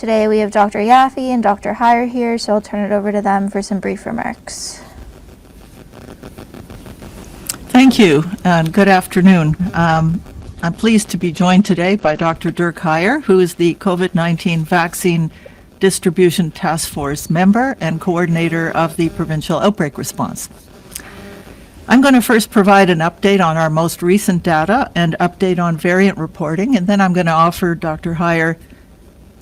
Today we have Dr. Yaffe and Dr. Heyer here, so I'll turn it over to them for some brief remarks. Thank you, and good afternoon. I'm pleased to be joined today by Dr. Dirk Heyer, who is the COVID-19 Vaccine Distribution Task Force member and coordinator of the Provincial Outbreak Response. I'm going to first provide an update on our most recent data and update on variant reporting, and then I'm going to offer Dr. Heyer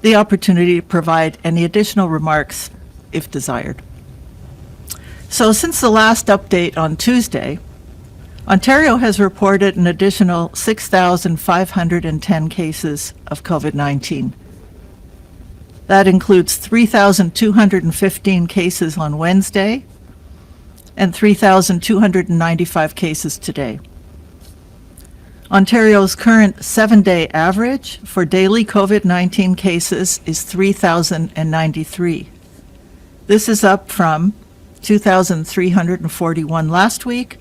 the opportunity to provide any additional remarks if desired. So since the last update on Tuesday, Ontario has reported an additional 6,510 cases of COVID-19. That includes 3,215 cases on Wednesday and 3,295 cases today. Ontario's current 7-day average for daily COVID-19 cases is 3,093. This is up from 2,341 last week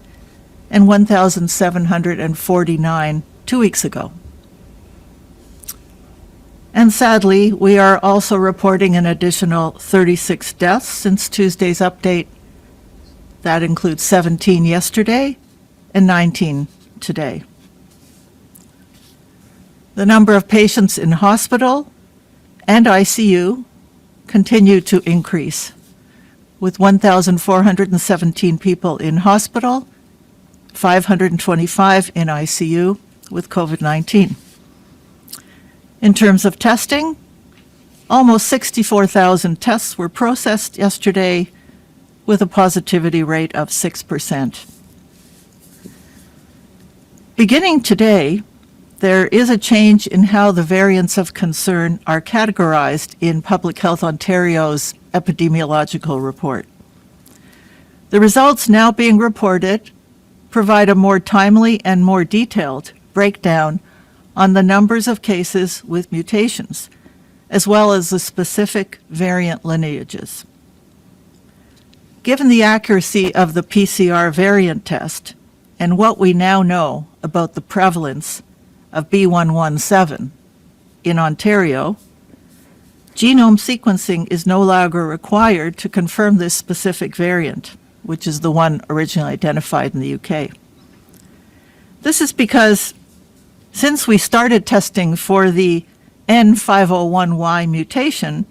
and 1,749 2 weeks ago. And sadly, we are also reporting an additional 36 deaths since Tuesday's update. That includes 17 yesterday and 19 today. The number of patients in hospital and ICU continue to increase, with 1,417 people in hospital, 525 in ICU with COVID-19. In terms of testing, almost 64,000 tests were processed yesterday with a positivity rate of 6%. Beginning today, there is a change in how the variants of concern are categorized in Public Health Ontario's epidemiological report. The results now being reported provide a more timely and more detailed breakdown on the numbers of cases with mutations, as well as the specific variant lineages. Given the accuracy of the PCR variant test and what we now know about the prevalence of B117 in Ontario, genome sequencing is no longer required to confirm this specific variant, which is the one originally identified in the UK. This is because since we started testing for the N501Y mutation,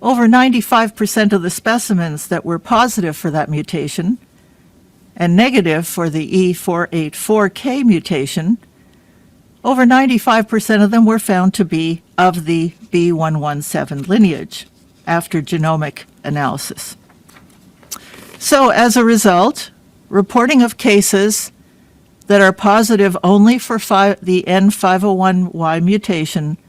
over 95% of the specimens that were positive for that mutation and negative for the E484K mutation, over 95% of them were found to be of the B117 lineage after genomic analysis. So as a result, reporting of cases that are positive only for the N501Y mutation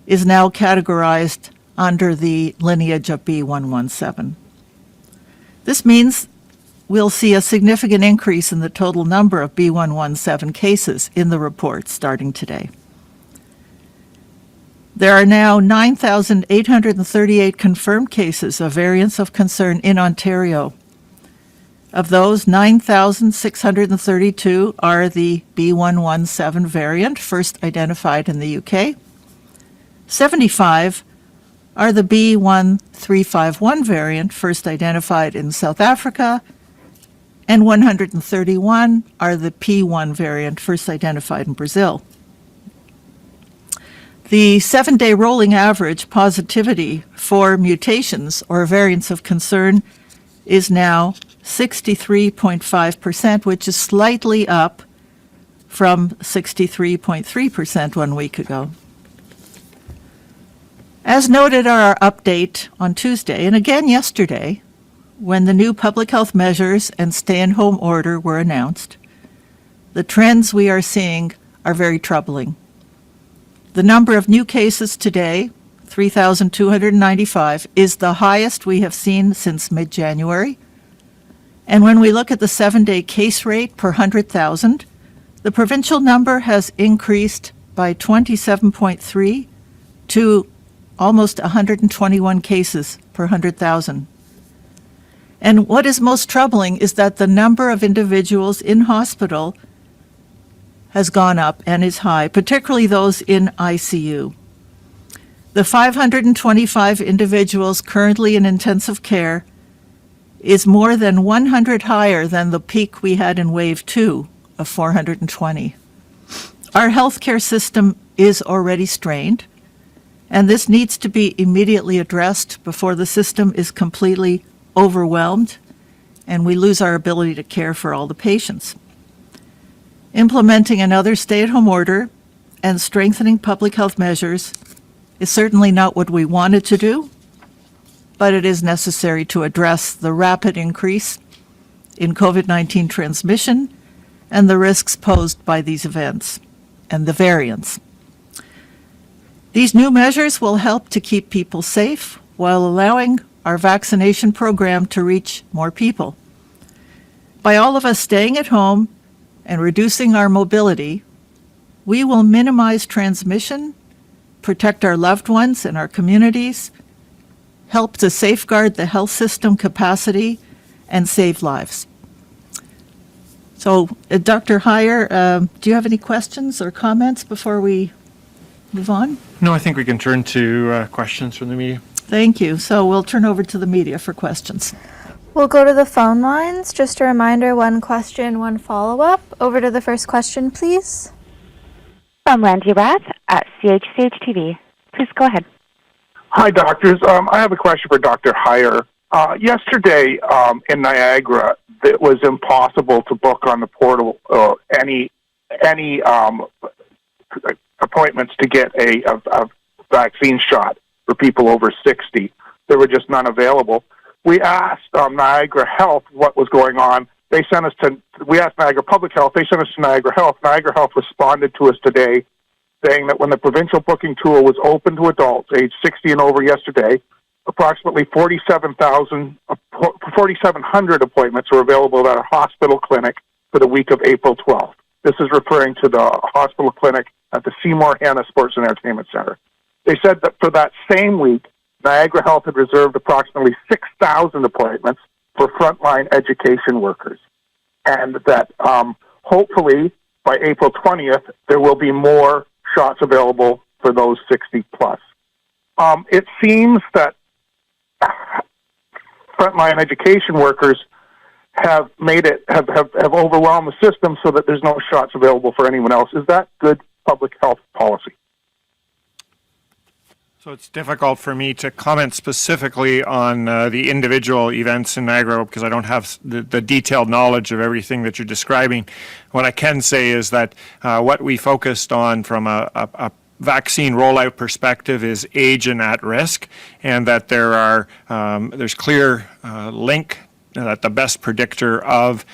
is now categorized under the lineage of B117. This means we'll see a significant increase in the total number of B117 cases in the report starting today. There are now 9,838 confirmed cases of variants of concern in Ontario. Of those, 9,632 are the B117 variant, first identified in the UK. 75 are the B1351 variant, first identified in South Africa, and 131 are the P1 variant, first identified in Brazil. The 7-day rolling average positivity for mutations or variants of concern is now 63.5%, which is slightly up from 63.3% 1 week ago. As noted in our update on Tuesday, and again yesterday, when the new public health measures and stay-at-home order were announced, the trends we are seeing are very troubling. The number of new cases today, 3,295, is the highest we have seen since mid-January. And when we look at the 7-day case rate per 100,000, the provincial number has increased by 27.3 to almost 121 cases per 100,000. And what is most troubling is that the number of individuals in hospital has gone up and is high, particularly those in ICU. The 525 individuals currently in intensive care is more than 100 higher than the peak we had in Wave 2 of 420. Our healthcare system is already strained, and this needs to be immediately addressed before the system is completely overwhelmed and we lose our ability to care for all the patients. Implementing another stay-at-home order and strengthening public health measures is certainly not what we wanted to do, but it is necessary to address the rapid increase in COVID-19 transmission and the risks posed by these events and the variants. These new measures will help to keep people safe while allowing our vaccination program to reach more people. By all of us staying at home and reducing our mobility, we will minimize transmission, protect our loved ones and our communities, help to safeguard the health system capacity, and save lives. So, Dr. Heyer, do you have any questions or comments before we move on? No, I think we can turn to questions from the media. Thank you. So we'll turn over to the media for questions. We'll go to the phone lines. Just a reminder, one question, one follow-up. Over to the first question, please. From Randy Rath at CHCH-TV. Please go ahead. Hi, doctors. I have a question for Dr. Heyer. Yesterday in Niagara, it was impossible to book on the portal any appointments to get a vaccine shot for people over 60. There were just none available. We asked Niagara Health what was going on. We asked Niagara Public Health. They sent us to Niagara Health. Niagara Health responded to us today saying that when the provincial booking tool was open to adults aged 60 and over yesterday, approximately 4,700 appointments were available at a hospital clinic for the week of April 12th. This is referring to the hospital clinic at the Seymour Hanna Sports and Entertainment Center. They said that for that same week, Niagara Health had reserved approximately 6,000 appointments for frontline education workers, and that hopefully by April 20th, there will be more shots available for those 60 plus. It seems that frontline education workers have overwhelmed the system so that there's no shots available for anyone else. Is that good public health policy? So it's difficult for me to comment specifically on the individual events in Niagara because I don't have the detailed knowledge of everything that you're describing. What I can say is that what we focused on from a vaccine rollout perspective is age and at risk, and that there's clear link that the best predictor of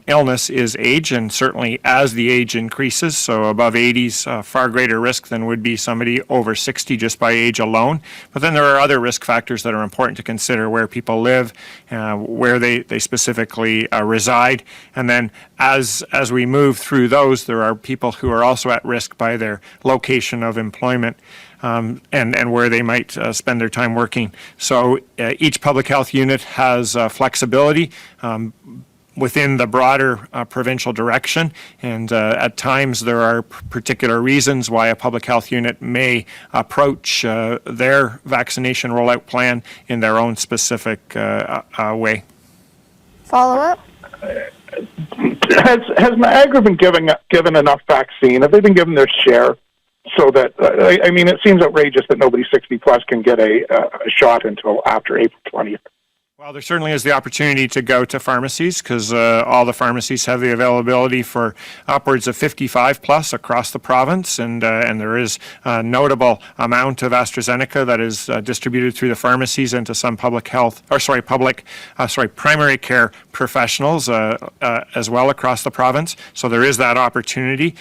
illness is age, and certainly as the age increases, so above 80 is far greater risk than would be somebody over 60 just by age alone. But then there are other risk factors that are important to consider: where people live, where they specifically reside, and then as we move through those, there are people who are also at risk by their location of employment. And where they might spend their time working. So each public health unit has flexibility within the broader provincial direction, and at times there are particular reasons why a public health unit may approach their vaccination rollout plan in their own specific way. Follow up? Has Niagara been given enough vaccine? Have they been given their share? So that, I mean, it seems outrageous that nobody 60 plus can get a shot until after April 20th. Well, there certainly is the opportunity to go to pharmacies because all the pharmacies have the availability for upwards of 55 plus across the province, and there is a notable amount of AstraZeneca that is distributed through the pharmacies and to some primary care professionals as well across the province. So there is that opportunity.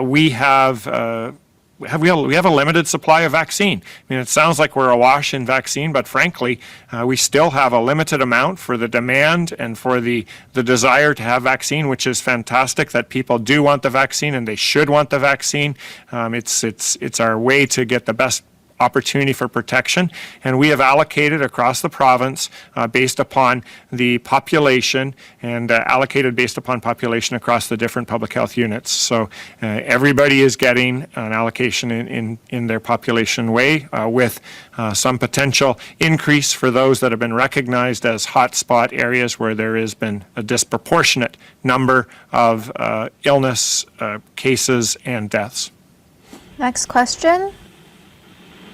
We have a limited supply of vaccine. I mean, it sounds like we're awash in vaccine, but frankly, we still have a limited amount for the demand and for the desire to have vaccine, which is fantastic that people do want the vaccine and they should want the vaccine. It's our way to get the best opportunity for protection, and we have allocated across the province based upon the population and allocated based upon population across the different public health units. So everybody is getting an allocation in their population way with some potential increase for those that have been recognized as hotspot areas where there has been a disproportionate number of illness, cases, and deaths. Next question.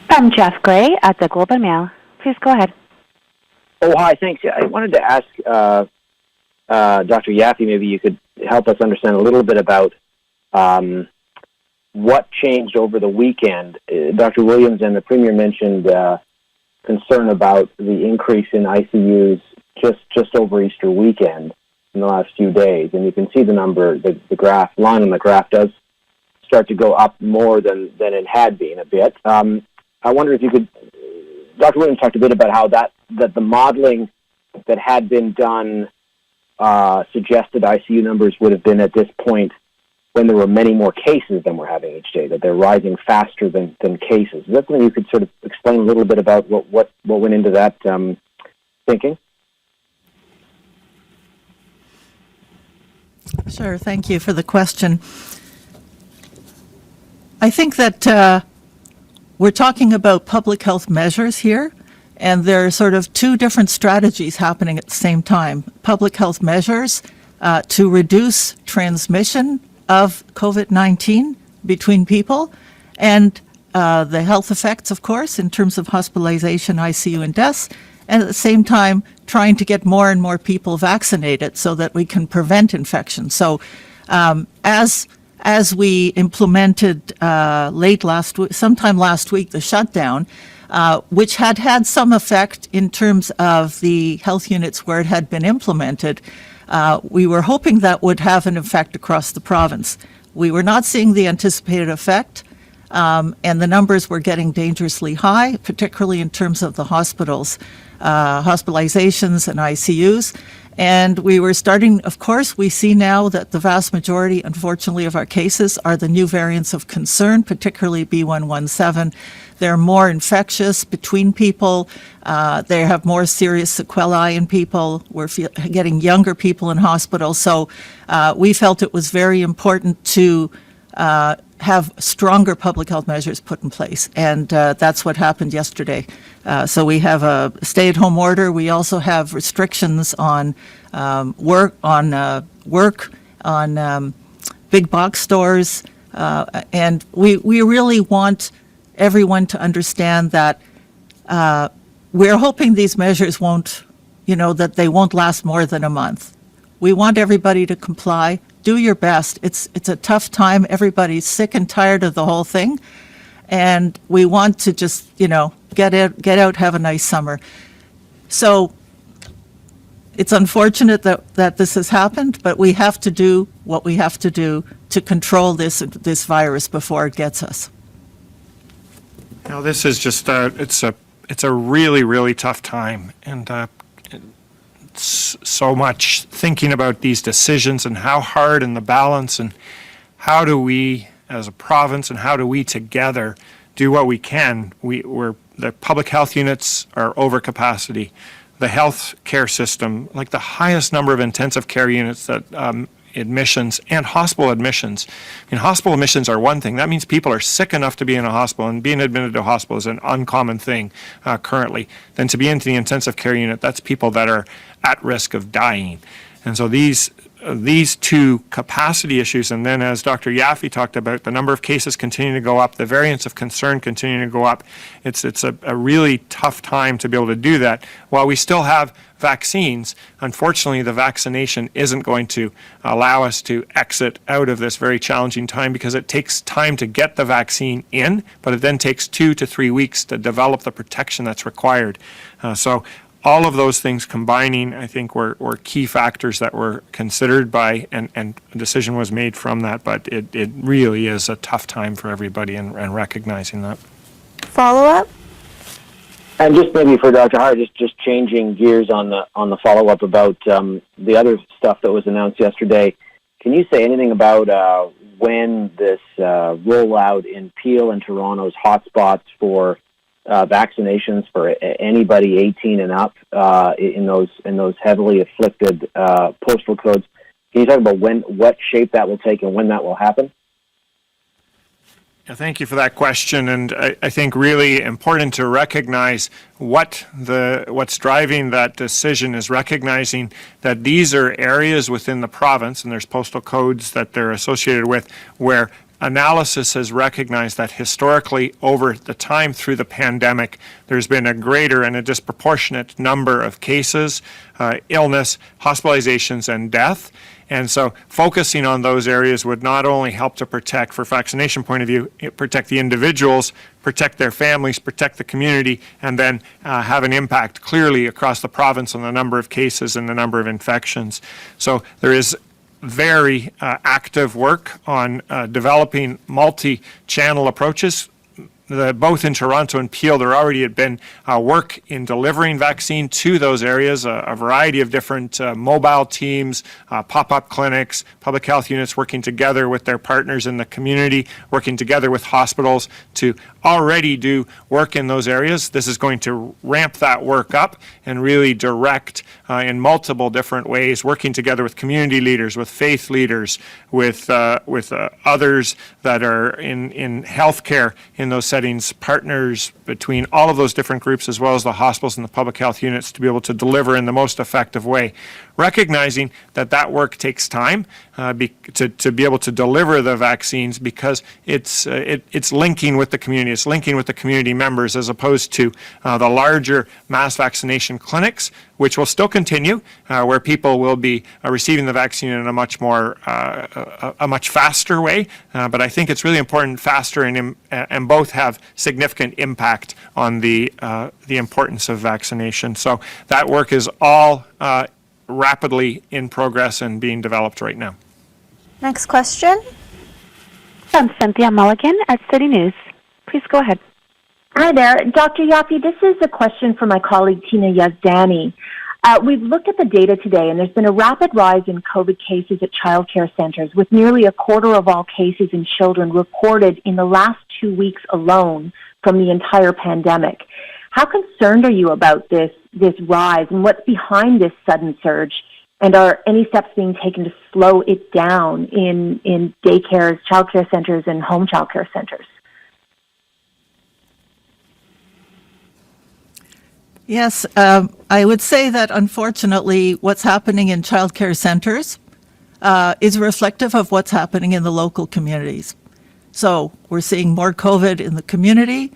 From Jeff Gray at the Globe and Mail. Please go ahead. Oh, hi, thanks. I wanted to ask Dr. Yaffe, maybe you could help us understand a little bit about what changed over the weekend. Dr. Williams and the Premier mentioned concern about the increase in ICUs just over Easter weekend in the last few days. And you can see the number, the graph, line on the graph does start to go up more than it had been a bit. I wonder if you could, Dr. Williams talked a bit about how that the modeling that had been done suggested ICU numbers would have been at this point when there were many more cases than we're having each day, that they're rising faster than cases. Is that something you could sort of explain a little bit about what went into that thinking? Sure, thank you for the question. I think that we're talking about public health measures here, and there are sort of two different strategies happening at the same time. Public health measures to reduce transmission of COVID-19 between people, and the health effects, of course, in terms of hospitalization, ICU, and deaths, and at the same time trying to get more and more people vaccinated so that we can prevent infection. So as we implemented sometime last week, the shutdown, which had some effect in terms of the health units where it had been implemented, we were hoping that would have an effect across the province. We were not seeing the anticipated effect, and the numbers were getting dangerously high, particularly in terms of the hospitals, hospitalizations and ICUs. And we were starting, of course, we see now that the vast majority, unfortunately, of our cases are the new variants of concern, particularly B117. They're more infectious between people. They have more serious sequelae in people. We're getting younger people in hospitals. So we felt it was very important to have stronger public health measures put in place. And that's what happened yesterday. So we have a stay-at-home order. We also have restrictions on work, on big box stores. And we really want everyone to understand that we're hoping these measures won't, that they won't last more than a month. We want everybody to comply. Do your best. It's a tough time. Everybody's sick and tired of the whole thing. And we want to just, get out, have a nice summer. So it's unfortunate that this has happened, but we have to do what we have to do to control this virus before it gets us. This is just it's a really, really tough time, and so much thinking about these decisions and how hard and the balance, and how do we as a province and how do we together do what we can. The public health units are over capacity. The health care system, like the highest number of intensive care units that admissions and hospital admissions. Hospital admissions are one thing. That means people are sick enough to be in a hospital, and being admitted to a hospital is an uncommon thing currently. Then to be into the intensive care unit, that's people that are at risk of dying. And so these two capacity issues, and then as Dr. Yaffe talked about, the number of cases continuing to go up, the variants of concern continuing to go up. It's a really tough time to be able to do that. While we still have vaccines, unfortunately, the vaccination isn't going to allow us to exit out of this very challenging time, because it takes time to get the vaccine in, but it then takes 2 to 3 weeks to develop the protection that's required. So all of those things combining, I think, were key factors that were considered by, and a decision was made from that, but it really is a tough time for everybody, and recognizing that. Follow-up? And just maybe for Dr. Hart, just changing gears on the follow-up about the other stuff that was announced yesterday. Can you say anything about when this rollout in Peel and Toronto's hotspots for vaccinations for anybody 18 and up in those heavily afflicted postal codes. Can you talk about what shape that will take and when that will happen? Yeah, thank you for that question, and I think really important to recognize what's driving that decision is recognizing that these are areas within the province, and there's postal codes that they're associated with, where analysis has recognized that historically over the time through the pandemic, there's been a greater and a disproportionate number of cases, illness, hospitalizations, and death. And so focusing on those areas would not only help to protect, for vaccination point of view, protect the individuals, protect their families, protect the community, and then have an impact clearly across the province on the number of cases and the number of infections. So there is very active work on developing multi-channel approaches. Both in Toronto and Peel, there already had been work in delivering vaccine to those areas, a variety of different mobile teams, pop-up clinics, public health units working together with their partners in the community, working together with hospitals to already do work in those areas. This is going to ramp that work up and really direct in multiple different ways, working together with community leaders, with faith leaders, with others that are in healthcare in those settings, partners between all of those different groups as well as the hospitals and the public health units to be able to deliver in the most effective way. Recognizing that work takes time to be able to deliver the vaccines because it's linking with the community, it's linking with the community members as opposed to the larger mass vaccination clinics, which will still continue, where people will be receiving the vaccine in a much more, a much faster way. But I think it's really important, faster and both have significant impact on the importance of vaccination. So that work is all rapidly in progress and being developed right now. Next question. From Cynthia Mulligan at City News. Please go ahead. Hi there. Dr. Yaffe, this is a question for my colleague Tina Yazdani. We've looked at the data today, and there's been a rapid rise in COVID cases at childcare centers, with nearly a quarter of all cases in children reported in the last 2 weeks alone from the entire pandemic. How concerned are you about this rise, and what's behind this sudden surge? And are any steps being taken to slow it down in daycares, childcare centers, and home childcare centers? Yes, I would say that unfortunately what's happening in childcare centers is reflective of what's happening in the local communities. So we're seeing more COVID in the community.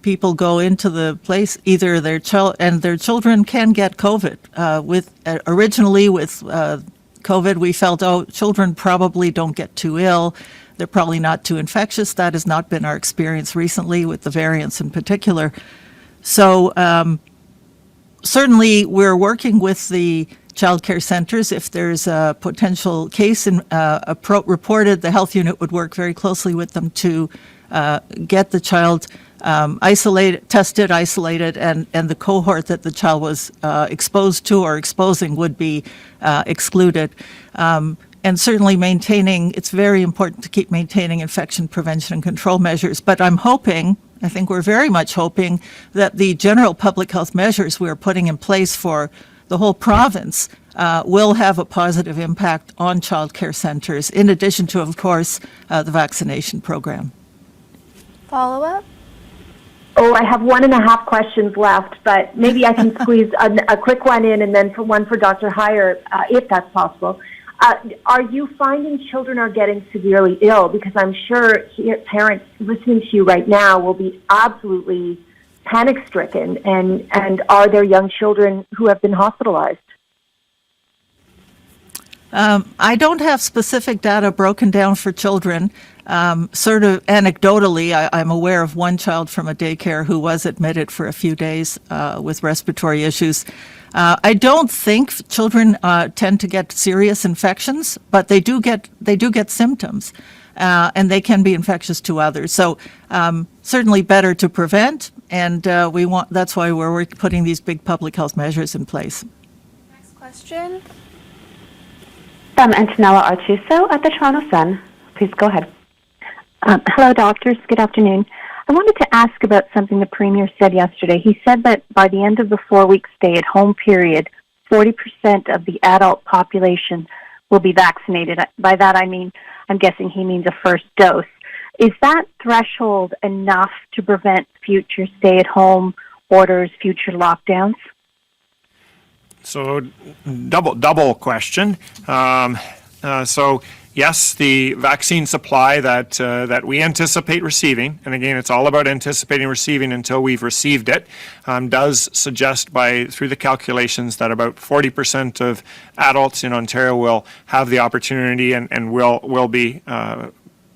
People go into the place, either their children can get COVID. Originally with COVID, we felt, children probably don't get too ill. They're probably not too infectious. That has not been our experience recently with the variants in particular. So certainly we're working with the child care centers. If there's a potential case reported, the health unit would work very closely with them to get the child tested, isolated, and the cohort that the child was exposed to or exposing would be excluded. And certainly it's very important to keep maintaining infection prevention and control measures. But I think we're very much hoping that the general public health measures we are putting in place for the whole province will have a positive impact on child care centers, in addition to, of course, the vaccination program. Follow-up? Oh, I have 1.5 questions left, but maybe I can squeeze a quick one in and then one for Dr. Heyer, if that's possible. Are you finding children are getting severely ill? Because I'm sure parents listening to you right now will be absolutely panic-stricken. And are there young children who have been hospitalized? I don't have specific data broken down for children. Sort of anecdotally, I'm aware of one child from a daycare who was admitted for a few days with respiratory issues. I don't think children tend to get serious infections, but they do get symptoms, and they can be infectious to others. So certainly better to prevent, and that's why we're putting these big public health measures in place. Next question. From Antonella Artuso at the Toronto Sun. Please go ahead. Hello, doctors. Good afternoon. I wanted to ask about something the Premier said yesterday. He said that by the end of the 4-week stay-at-home period, 40% of the adult population will be vaccinated. By that I mean, I'm guessing he means a first dose. Is that threshold enough to prevent future stay-at-home orders, future lockdowns? So double question. So yes, the vaccine supply that we anticipate receiving, and again, it's all about anticipating receiving until we've received it, does suggest through the calculations that about 40% of adults in Ontario will have the opportunity and will be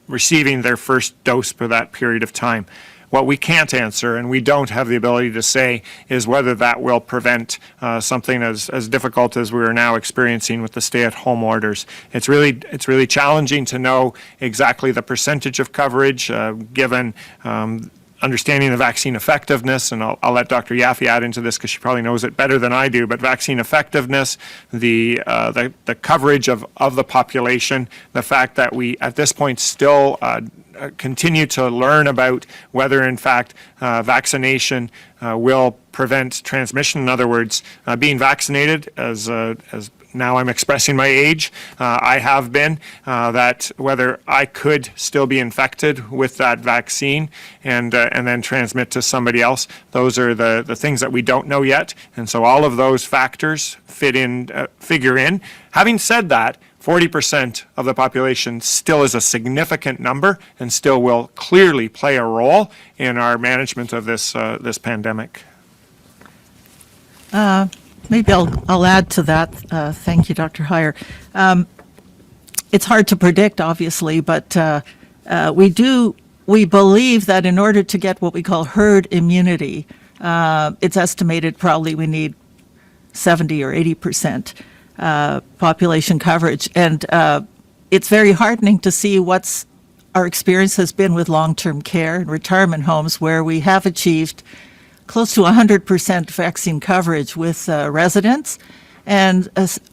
receiving their first dose for that period of time. What we can't answer, and we don't have the ability to say, is whether that will prevent something as difficult as we are now experiencing with the stay-at-home orders. It's really challenging to know exactly the percentage of coverage given understanding the vaccine effectiveness, and I'll let Dr. Yaffe add into this because she probably knows it better than I do, but vaccine effectiveness, the coverage of the population, the fact that we at this point still continue to learn about whether in fact vaccination will prevent transmission. In other words, being vaccinated, as now I'm expressing my age, I have been, that whether I could still be infected with that vaccine and then transmit to somebody else, those are the things that we don't know yet. And so all of those factors figure in. Having said that, 40% of the population still is a significant number and still will clearly play a role in our management of this pandemic. Maybe I'll add to that. Thank you, Dr. Heyer. It's hard to predict, obviously, but we believe that in order to get what we call herd immunity, it's estimated probably we need 70 or 80% population coverage. And it's very heartening to see what's our experience has been with long-term care and retirement homes, where we have achieved close to 100% vaccine coverage with residents, and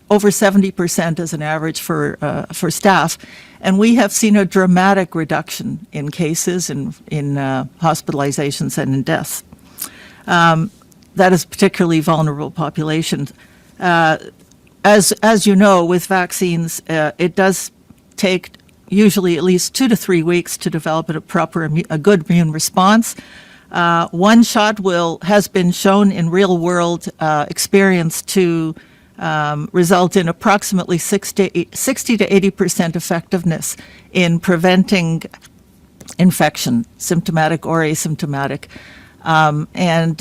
over 70% as an average for staff. And we have seen a dramatic reduction in cases, in hospitalizations, and in deaths. That is particularly vulnerable populations. As you know, with vaccines, it does take usually at least 2 to 3 weeks to develop a good immune response. One shot has been shown in real world experience to result in approximately 60 to 80% effectiveness in preventing infection, symptomatic or asymptomatic, and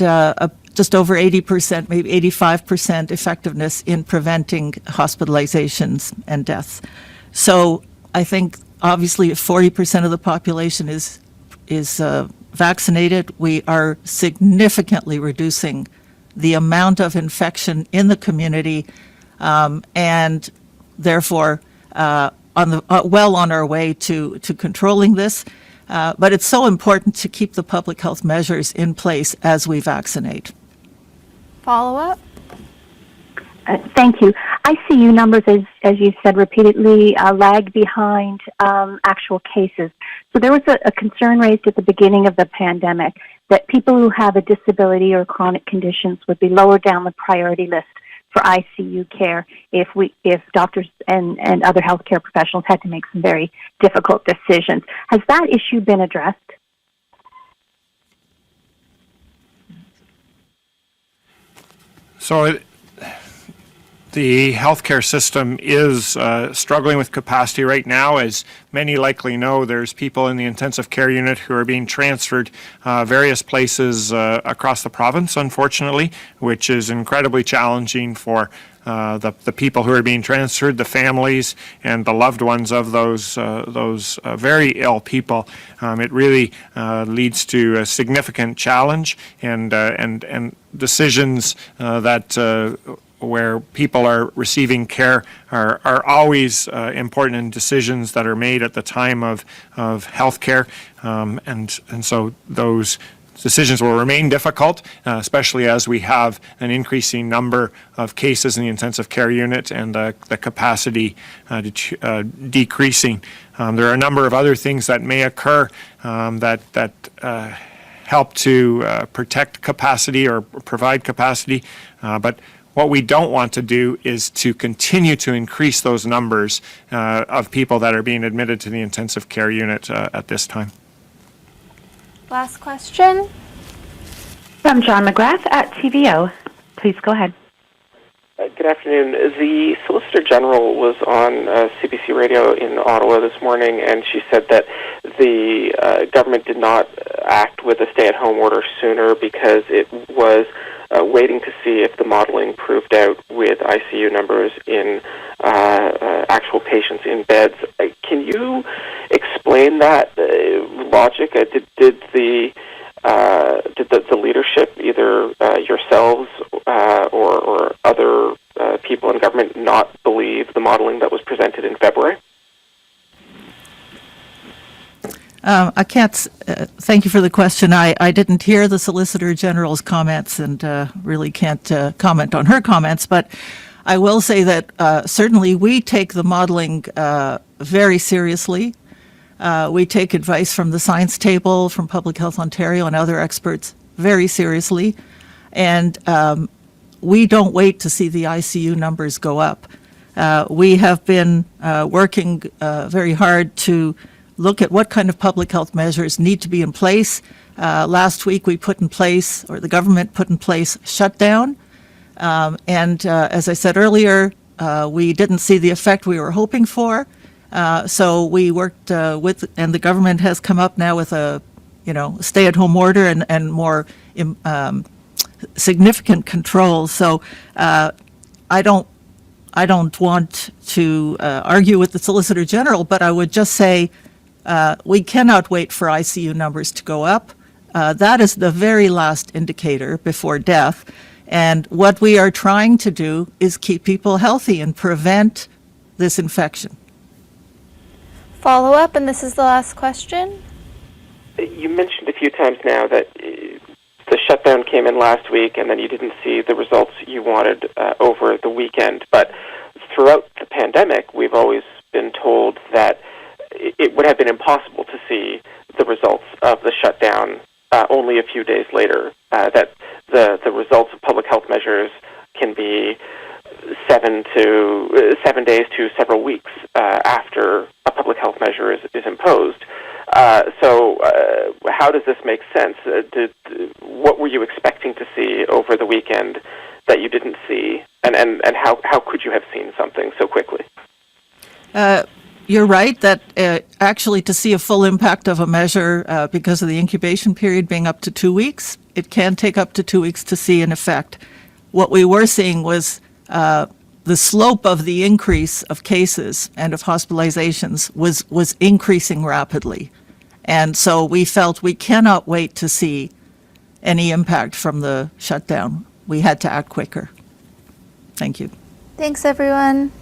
just over 80%, maybe 85% effectiveness in preventing hospitalizations and deaths. So I think obviously if 40% of the population is vaccinated, we are significantly reducing the amount of infection in the community, and therefore well on our way to controlling this. But it's so important to keep the public health measures in place as we vaccinate. Follow-up? Thank you. ICU numbers, as you said repeatedly, lag behind actual cases. So there was a concern raised at the beginning of the pandemic that people who have a disability or chronic conditions would be lower down the priority list for ICU care if doctors and other healthcare professionals had to make some very difficult decisions. Has that issue been addressed? So the healthcare system is struggling with capacity right now. As many likely know, there's people in the intensive care unit who are being transferred various places across the province, unfortunately, which is incredibly challenging for the people who are being transferred, the families, and the loved ones of those very ill people. It really leads to a significant challenge and decisions where people are receiving care are always important, in decisions that are made at the time of health care. And so those decisions will remain difficult, especially as we have an increasing number of cases in the intensive care unit and the capacity decreasing. There are a number of other things that may occur that help to protect capacity or provide capacity, but what we don't want to do is to continue to increase those numbers of people that are being admitted to the intensive care unit at this time. Last question. From John McGrath at TVO. Please go ahead. Good afternoon. The Solicitor General was on CBC Radio in Ottawa this morning, and she said that the government did not act with a stay-at-home order sooner because it was waiting to see if the modeling proved out with ICU numbers in actual patients in beds. Can you explain that logic? Did the leadership, either yourselves or other people in government, not believe the modeling that was presented in February? I can't, thank you for the question. I didn't hear the Solicitor General's comments and really can't comment on her comments, but I will say that certainly we take the modeling very seriously. We take advice from the Science Table, from Public Health Ontario and other experts very seriously, and we don't wait to see the ICU numbers go up. We have been working very hard to look at what kind of public health measures need to be in place. Last week we put in place, or the government put in place, shutdown. And as I said earlier, we didn't see the effect we were hoping for. So we worked with, and the government has come up now with a, stay-at-home order and more significant controls. So I don't want to argue with the Solicitor General, but I would just say we cannot wait for ICU numbers to go up. That is the very last indicator before death. And what we are trying to do is keep people healthy and prevent this infection. Follow up, and this is the last question. You mentioned a few times now that the shutdown came in last week and then you didn't see the results you wanted over the weekend. But throughout the pandemic, we've always been told that it would have been impossible to see the results of the shutdown only a few days later, that the results of public health measures can be 7 days to several weeks after a public health measure is imposed. So how does this make sense? What were you expecting to see over the weekend that you didn't see, and how could you have seen something so quickly? You're right that actually to see a full impact of a measure because of the incubation period being up to 2 weeks, it can take up to 2 weeks to see an effect. What we were seeing was the slope of the increase of cases and of hospitalizations was increasing rapidly. And so we felt we cannot wait to see any impact from the shutdown. We had to act quicker. Thank you. Thanks, everyone.